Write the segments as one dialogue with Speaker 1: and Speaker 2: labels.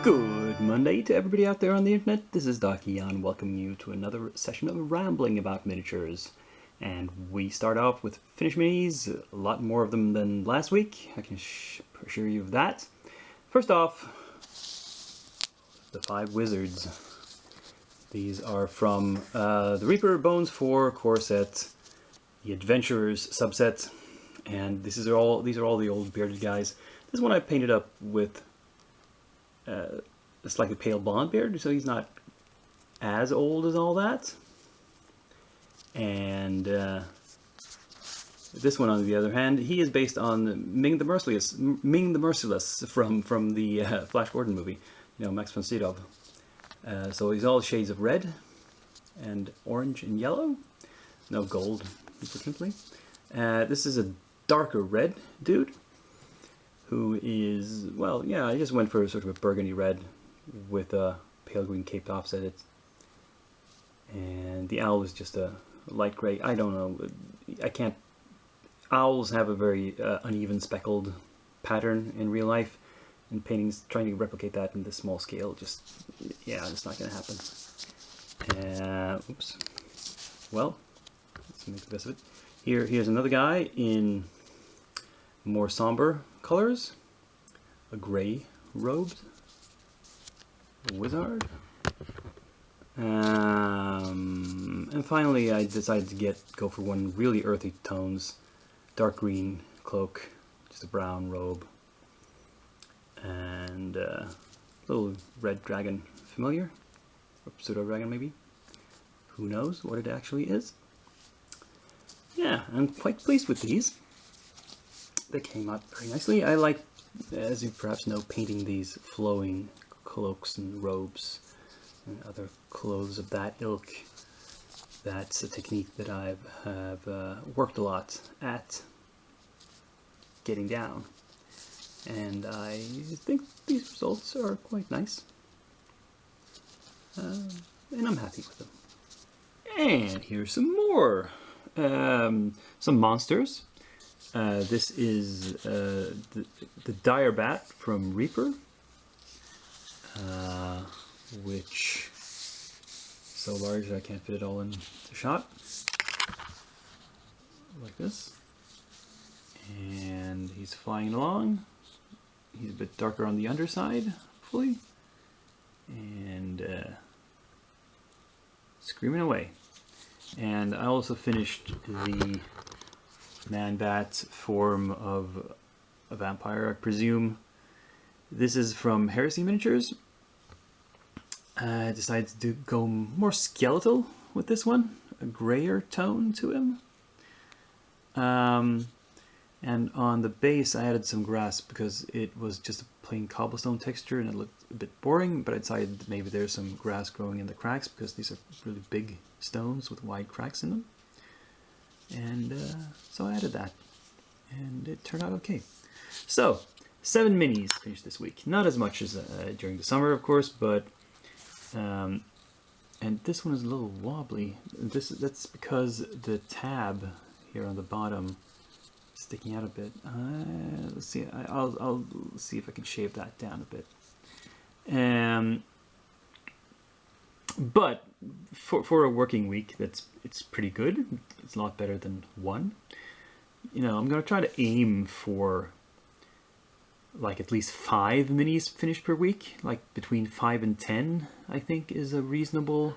Speaker 1: Good Monday to everybody out there on the internet. This is Doc Eon welcoming you to another session of rambling about miniatures. And we start off with finished minis, a lot more of them than last week, I can assure you of that. First off, the 5 Wizards. These are from the Reaper Bones 4 core set, the Adventurers subset, and these are all the old bearded guys. This one I painted up with a slightly pale blonde beard, so he's not as old as all that. And this one, on the other hand, he is based on Ming the Merciless from the Flash Gordon movie, you know, Max von Sydow. So he's all shades of red and orange and yellow, no gold, unfortunately. This is a darker red dude, who is, well, yeah, I just went for sort of a burgundy red with a pale green caped offset. And the owl is just a light gray. I don't know, owls have a very uneven speckled pattern in real life, and paintings trying to replicate that in this small scale, just, yeah, it's not going to happen. Oops. Well, let's make the best of it. Here's another guy in more somber colors, a gray robed wizard, and finally I decided to go for one really earthy tones, dark green cloak, just a brown robe, and a little red dragon, familiar, or pseudo dragon maybe, who knows what it actually is. Yeah, I'm quite pleased with these. They came out very nicely. I like, as you perhaps know, painting these flowing cloaks and robes and other clothes of that ilk. That's a technique that I have worked a lot at getting down, and I think these results are quite nice, and I'm happy with them. And here's some more, some monsters. This is the Dire Bat from Reaper, which is so large that I can't fit it all in the shot, like this. And he's flying along. He's a bit darker on the underside, hopefully, and screaming away. And I also finished the Man-Bat form of a vampire, I presume. This is from Heresy Miniatures. I decided to go more skeletal with this one, a grayer tone to him. And on the base I added some grass because it was just a plain cobblestone texture and it looked a bit boring, but I decided that maybe there's some grass growing in the cracks because these are really big stones with wide cracks in them. And so I added that, and it turned out okay. So, 7 minis finished this week. Not as much as during the summer, of course, but and this one is a little wobbly. That's because the tab here on the bottom is sticking out a bit. Let's see. I'll see if I can shave that down a bit. But for a working week, it's pretty good. It's a lot better than 1. You know, I'm gonna try to aim for like at least 5 minis finished per week, like between 5 and 10. I think is a reasonable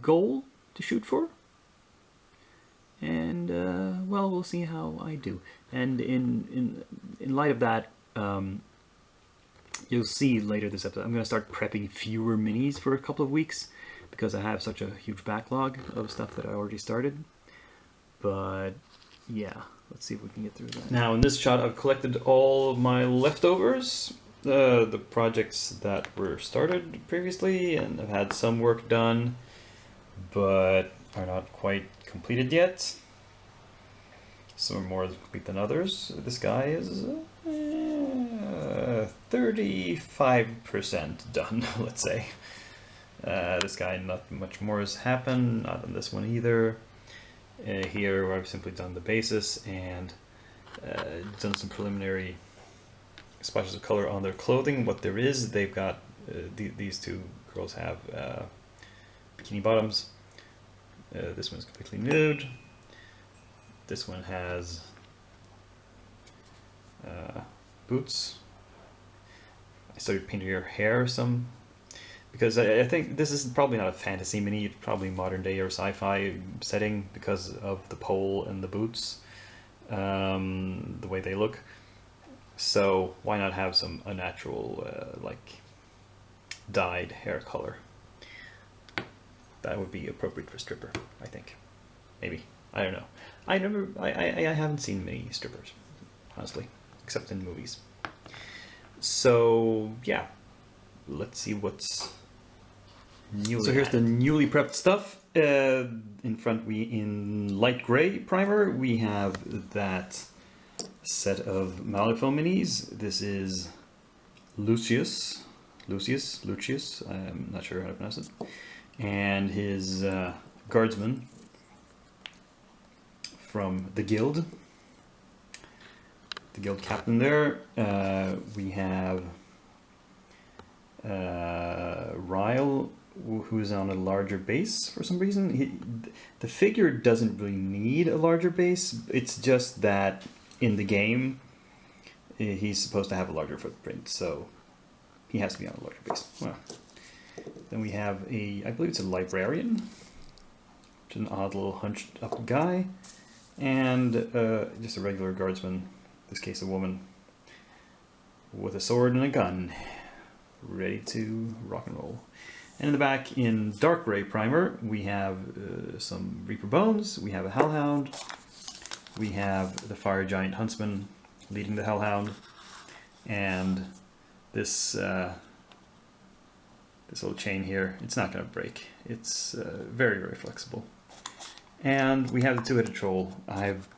Speaker 1: goal to shoot for. And well, we'll see how I do. And in light of that, you'll see later this episode, I'm going to start prepping fewer minis for a couple of weeks because I have such a huge backlog of stuff that I already started. But yeah, let's see if we can get through that. Now in this shot I've collected all of my leftovers, the projects that were started previously, and I've had some work done but are not quite completed yet. Some are more complete than others. This guy is 35% done, let's say. This guy, not much more has happened, not on this one either. Here, where I've simply done the basis and done some preliminary splashes of color on their clothing. What there is, they've got these two girls have bikini bottoms. This one's completely nude. This one has boots. I started painting her hair some, because I think this is probably not a fantasy mini, it's probably modern day or sci-fi setting because of the pole and the boots, the way they look. So why not have some unnatural, like dyed hair color? That would be appropriate for stripper, I think. Maybe. I don't know. I haven't seen many strippers, honestly, except in movies. So yeah, let's see what's new. So here's the newly prepped stuff. In front, in light gray primer, we have that set of Malifaux minis. This is Lucius. I'm not sure how to pronounce it. And his guardsman from the guild captain there. We have Ryle, who's on a larger base for some reason. The figure doesn't really need a larger base. It's just that in the game he's supposed to have a larger footprint, so he has to be on a larger base. Well, then we have I believe it's a librarian, which is an odd little hunched up guy, and just a regular guardsman, in this case a woman, with a sword and a gun, ready to rock and roll. And in the back, in dark gray primer, we have some Reaper Bones, we have a Hellhound, we have the Fire Giant Huntsman leading the Hellhound, and this this little chain here, it's not going to break. It's very, very flexible. And we have the two-headed troll. I've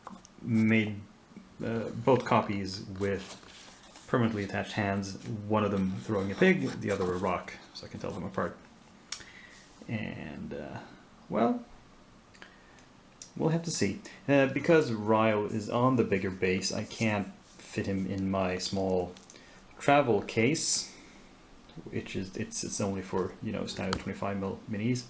Speaker 1: made both copies with permanently attached hands, one of them throwing a pig, the other a rock, so I can tell them apart. And, well, we'll have to see. Because Ryle is on the bigger base, I can't fit him in my small travel case, which is, it's only for, standard 25mm minis.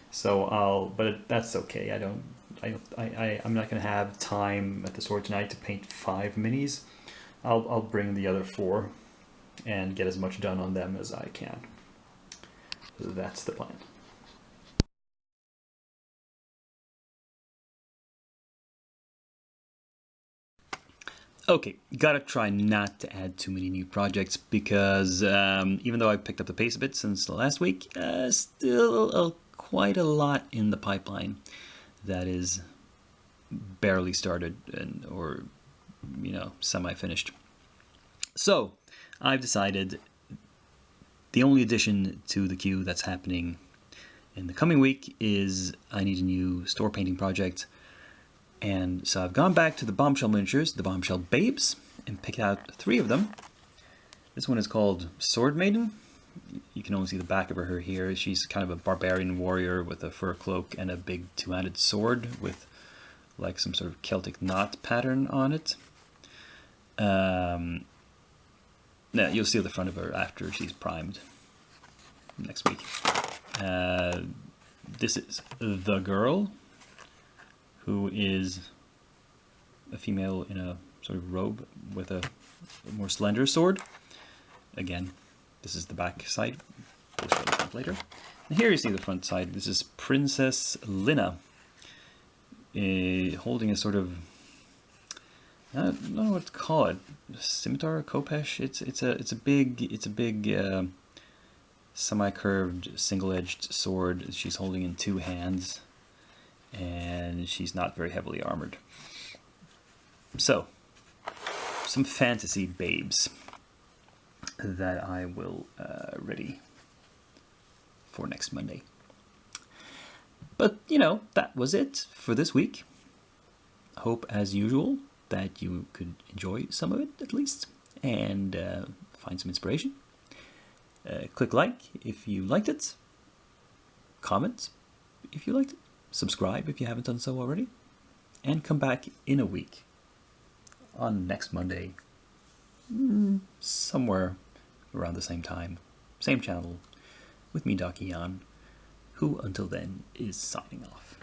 Speaker 1: So but that's okay. I'm not gonna have time at the store tonight to paint 5 minis. I'll bring the other 4 and get as much done on them as I can. So that's the plan. Okay, gotta try not to add too many new projects because even though I picked up the pace a bit since the last week, still quite a lot in the pipeline that is barely started or semi-finished. So I've decided the only addition to the queue that's happening in the coming week is I need a new store painting project. And so I've gone back to the Bombshell miniatures, the Bombshell Babes, and picked out 3 of them. This one is called Sword Maiden. You can only see the back of her here. She's kind of a barbarian warrior with a fur cloak and a big 2-handed sword with like some sort of Celtic knot pattern on it. Yeah, you'll see the front of her after she's primed next week. This is the girl, who is a female in a sort of robe with a more slender sword. Again, this is the back side. We'll show the front later. And here you see the front side. This is Princess Lina, holding a sort of, I don't know what to call it, scimitar, khopesh. It's a big semi-curved single-edged sword she's holding in 2 hands. And she's not very heavily armored. So, some fantasy babes that I will ready for next Monday. But, that was it for this week. Hope, as usual, that you could enjoy some of it, at least, and find some inspiration. Click like if you liked it. Comment if you liked it. Subscribe if you haven't done so already, and come back in a week on next Monday
Speaker 2: somewhere around the same time, same channel, with me, Doc Eon, who until then is signing off.